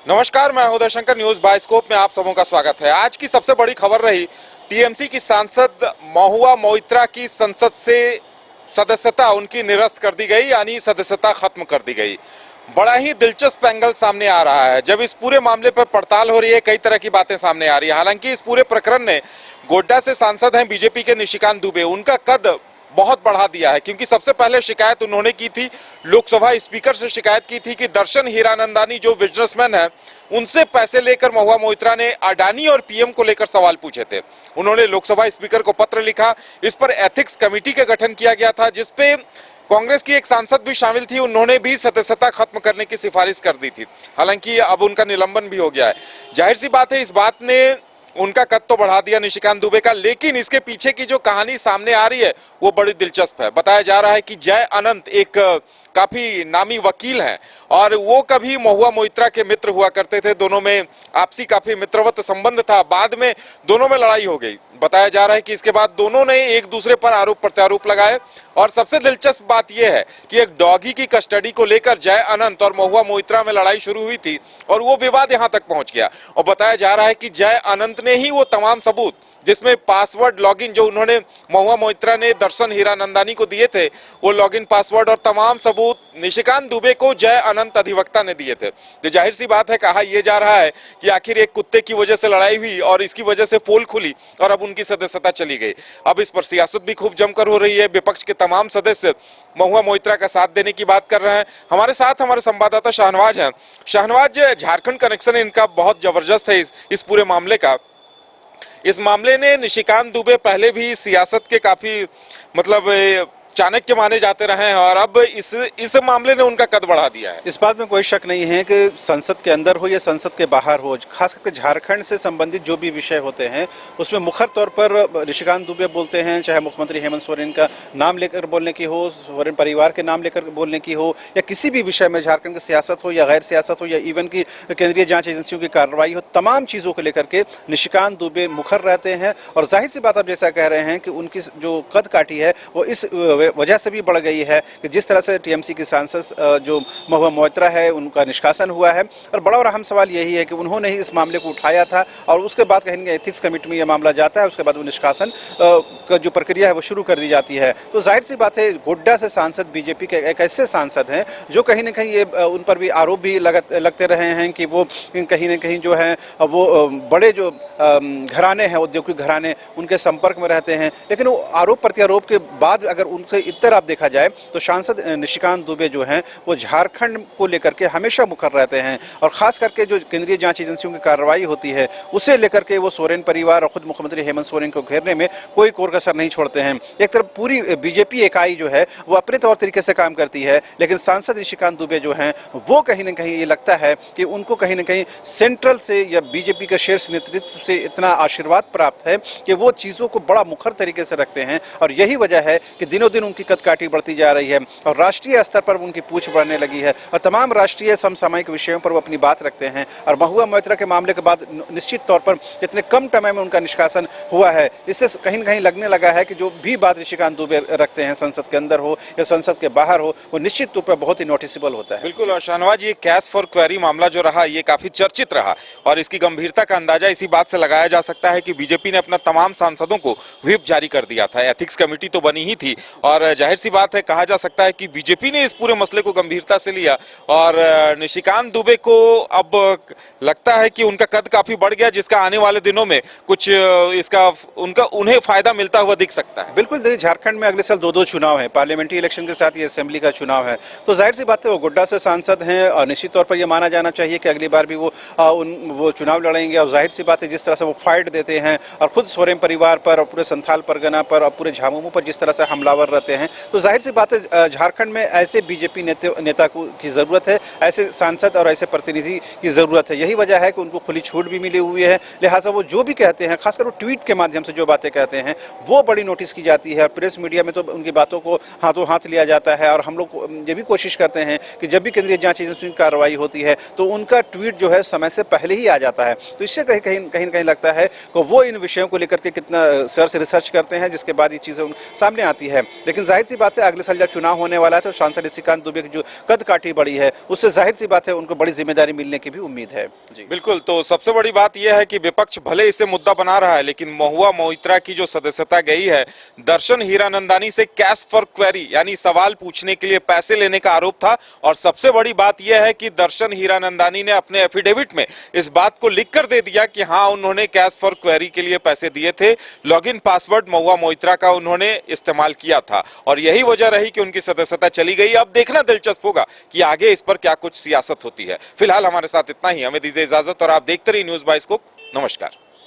नमस्कार, मैं हूं दर्शंकर। न्यूज बाइस्कोप में आप सबों का स्वागत है। आज की सबसे बड़ी खबर रही टीएमसी की सांसद महुआ मोइत्रा की संसद से सदस्यता उनकी निरस्त कर दी गई, यानी सदस्यता खत्म कर दी गई। बड़ा ही दिलचस्प एंगल सामने आ रहा है। जब इस पूरे मामले पर पड़ताल हो रही है, कई तरह की बातें सामने आ रही है। हालांकि इस पूरे प्रकरण ने गोड्डा से सांसद हैं बीजेपी के निशिकांत दुबे, उनका कद बहुत बढ़ा दिया है, क्योंकि सबसे पहले शिकायत उन्होंने की थी, लोकसभा स्पीकर से शिकायत की थी कि दर्शन हीरानंदानी जो बिजनेसमैन है, उनसे पैसे लेकर महुआ मोइत्रा ने अडानी और पीएम को लेकर सवाल पूछे थे। उन्होंने लोकसभा स्पीकर को पत्र लिखा। इस पर एथिक्स कमेटी का गठन किया गया था, जिसपे कांग्रेस की एक सांसद भी शामिल थी। उन्होंने भी सदस्यता खत्म करने की सिफारिश कर दी थी। हालांकि अब उनका निलंबन भी हो गया है। जाहिर सी बात है, इस बात ने उनका कद तो बढ़ा दिया निशिकांत दुबे का, लेकिन इसके पीछे की जो कहानी सामने आ रही है वो बड़ी दिलचस्प है। बताया जा रहा है कि जय अनंत एक काफी नामी वकील हैं और वो कभी महुआ मोइत्रा के मित्र हुआ करते थे। दोनों में आपसी काफी मित्रवत संबंध था। बाद में दोनों में लड़ाई हो गई। बताया जा रहा है कि इसके बाद दोनों ने एक दूसरे पर आरोप प्रत्यारोप लगाए। और सबसे दिलचस्प बात यह है कि एक डॉगी की कस्टडी को लेकर जय अनंत और महुआ मोइत्रा में लड़ाई शुरू हुई थी और वो विवाद यहां तक पहुंच गया। और बताया जा रहा है कि जय अनंत ने ही वो तमाम सबूत, जिसमें पासवर्ड लॉगिन जो उन्होंने महुआ मोइत्रा ने दर्शन हीरानंदानी को दिए थे, वो लॉगिन पासवर्ड और तमाम सबूत निशिकांत दुबे को जय अनंत अधिवक्ता ने दिए थे। तो जाहिर सी बात है, कहा यह जा रहा है कि आखिर एक कुत्ते की वजह से लड़ाई हुई और इसकी वजह से पोल खुली और अब उनकी सदस्यता चली गई। अब इस पर सियासत भी खूब जमकर हो रही है। विपक्ष के तमाम सदस्य महुआ मोइत्रा का साथ देने की बात कर रहे हैं। हमारे साथ हमारे संवाददाता शाहनवाज हैं। शाहनवाज, झारखंड कनेक्शन इनका बहुत जबरदस्त है इस पूरे मामले का। इस मामले ने निशिकांत दुबे पहले भी सियासत के काफी चाणक्य माने जाते रहे हैं और अब इस मामले ने उनका कद बढ़ा दिया है। इस बात में कोई शक नहीं है कि संसद के अंदर हो या संसद के बाहर हो, खास करके झारखंड से संबंधित जो भी विषय होते हैं उसमें मुखर तौर पर निशिकांत दुबे बोलते हैं, चाहे मुख्यमंत्री हेमंत सोरेन का नाम लेकर बोलने की हो, सोरेन परिवार के नाम लेकर बोलने की हो, या किसी भी विषय में झारखंड की सियासत हो या गैर सियासत हो या इवन की केंद्रीय जाँच एजेंसियों की कार्रवाई हो, तमाम चीज़ों को लेकर के निशिकांत दुबे मुखर रहते हैं। और जाहिर सी बात आप जैसा कह रहे हैं कि उनकी जो कद काठी है वो इस वजह से भी बढ़ गई है कि जिस तरह से टीएमसी की सांसद जो महुआ मोइत्रा है उनका निष्कासन हुआ है। और बड़ा और अहम सवाल यही है कि उन्होंने ही इस मामले को उठाया था और उसके बाद कहीं एथिक्स कमेटी में यह मामला जाता है, उसके बाद वो निष्कासन का जो प्रक्रिया है वो शुरू कर दी जाती है। तो जाहिर सी बात है, गोड्डा से सांसद बीजेपी के एक ऐसे सांसद हैं जो कहीं ना कहीं ये उन पर भी आरोप भी लगते रहे हैं कि वो कहीं ना कहीं जो है वो बड़े जो घराने हैं, औद्योगिक घराने, उनके संपर्क में रहते हैं। लेकिन वो आरोप प्रत्यारोप के बाद अगर उनसे इतर आप देखा जाए तो सांसद निशिकांत दुबे जो हैं वो झारखंड को लेकर के हमेशा मुखर रहते हैं। और खास करके जो केंद्रीय जांच एजेंसियों की कार्रवाई होती है उसे लेकर के वो सोरेन परिवार और खुद मुख्यमंत्री हेमंत सोरेन को घेरने में कोई कोर कसर नहीं छोड़ते हैं। एक तरफ पूरी बीजेपी इकाई जो है वो अपने तौर तरीके से काम करती है, लेकिन सांसद निशिकांत दुबे जो हैं वो कहीं ना कहीं ये लगता है कि उनको कहीं ना कहीं सेंट्रल से या बीजेपी के शीर्ष नेतृत्व से इतना आशीर्वाद प्राप्त है कि वो चीज़ों को बड़ा मुखर तरीके से रखते हैं। और यही वजह है कि दिनों दिन उनकी काटी बढ़ती जा रही है और राष्ट्रीय स्तर पर उनकी पूछ बढ़ने लगी है और तमाम राष्ट्रीय समसामयिक विषयों पर वो अपनी बात रखते हैं। और महुआ मोइत्रा के मामले के बाद निश्चित तौर पर इतने कम समय में उनका निष्कासन हुआ है, इससे कहीं न कहीं लगने लगा है कि जो भी बात निशिकांत दुबे रखते हैं, संसद के अंदर हो या संसद के बाहर हो, वो निश्चित रूप से बहुत ही नोटिसेबल होता है। बिल्कुल। और शाहनवाज, ये कैश फॉर क्वेरी मामला जो रहा ये काफी चर्चित रहा और इसकी गंभीरता का अंदाजा इसी बात से लगाया जा सकता है कि बीजेपी ने अपना तमाम सांसदों को व्हिप जारी कर दिया था। एथिक्स कमेटी तो बनी ही थी और जाहिर सी बात है, कहा जा सकता है कि बीजेपी ने इस पूरे मसले को गंभीरता से लिया और निशिकांत दुबे को अब लगता है कि उनका कद काफी बढ़ गया, जिसका आने वाले दिनों में कुछ उन्हें फायदा मिलता हुआ दिख सकता है। बिल्कुल। देखिए, झारखंड में अगले साल दो चुनाव है, पार्लियामेंट्री इलेक्शन के साथ ये असेंबली का चुनाव है। तो जाहिर सी बात है वो गोड्डा से सांसद हैं और निश्चित तौर पर यह माना जाना चाहिए कि अगली बार भी वो चुनाव लड़ेंगे। और जाहिर सी बात है, जिस तरह से वो फाइट देते हैं और खुद सोरेन परिवार पर और पूरे संथाल परगना पर और पूरे झामुमो पर जिस तरह से हमलावर रहते हैं, तो जाहिर सी बात है झारखंड में ऐसे बीजेपी नेता की जरूरत है, ऐसे सांसद और ऐसे प्रतिनिधि की जरूरत है। यही वजह है कि उनको खुली छूट भी मिली हुई है। लिहाजा वो जो भी कहते हैं, खासकर वो ट्वीट के माध्यम से जो बातें कहते हैं वो बड़ी नोटिस की जाती है और प्रेस मीडिया में तो उनकी बातों को हाथों हाथ लिया जाता है। और हम लोग ये भी कोशिश करते हैं कि जब भी केंद्रीय जांच एजेंसी की कार्रवाई होती है तो उनका ट्वीट जो है समय से पहले ही आ जाता है। तो इससे कहीं लगता है कि वो इन विषयों को लेकर के कितना रिसर्च करते हैं, जिसके बाद ये चीज़ें सामने आती है। लेकिन जाहिर सी बात है अगले साल जब चुनाव होने वाला है तो सांसद ऋषिकांत दुबे की जो कद काठी बड़ी है उससे जाहिर सी बात है उनको बड़ी जिम्मेदारी मिलने की भी उम्मीद है। जी बिल्कुल, तो सबसे बड़ी बात यह है कि विपक्ष भले इसे मुद्दा बना रहा है, लेकिन महुआ मोइत्रा की जो सदस्यता गई है, दर्शन हीरानंदानी से कैश फॉर क्वेरी यानी सवाल पूछने के लिए पैसे लेने का आरोप था। और सबसे बड़ी बात यह है कि दर्शन हीरानंदानी ने अपने एफिडेविट में इस बात को लिखकर दे दिया कि हाँ, उन्होंने कैश फॉर क्वेरी के लिए पैसे दिए थे, लॉगिन पासवर्ड महुआ मोइत्रा का उन्होंने इस्तेमाल किया था और यही वजह रही कि उनकी सदस्यता चली गई। अब देखना दिलचस्प होगा कि आगे इस पर क्या कुछ सियासत होती है। फिलहाल हमारे साथ इतना ही, हमें दीजिए इजाजत और आप देखते रहिए न्यूज़ बाइस्कोप। नमस्कार।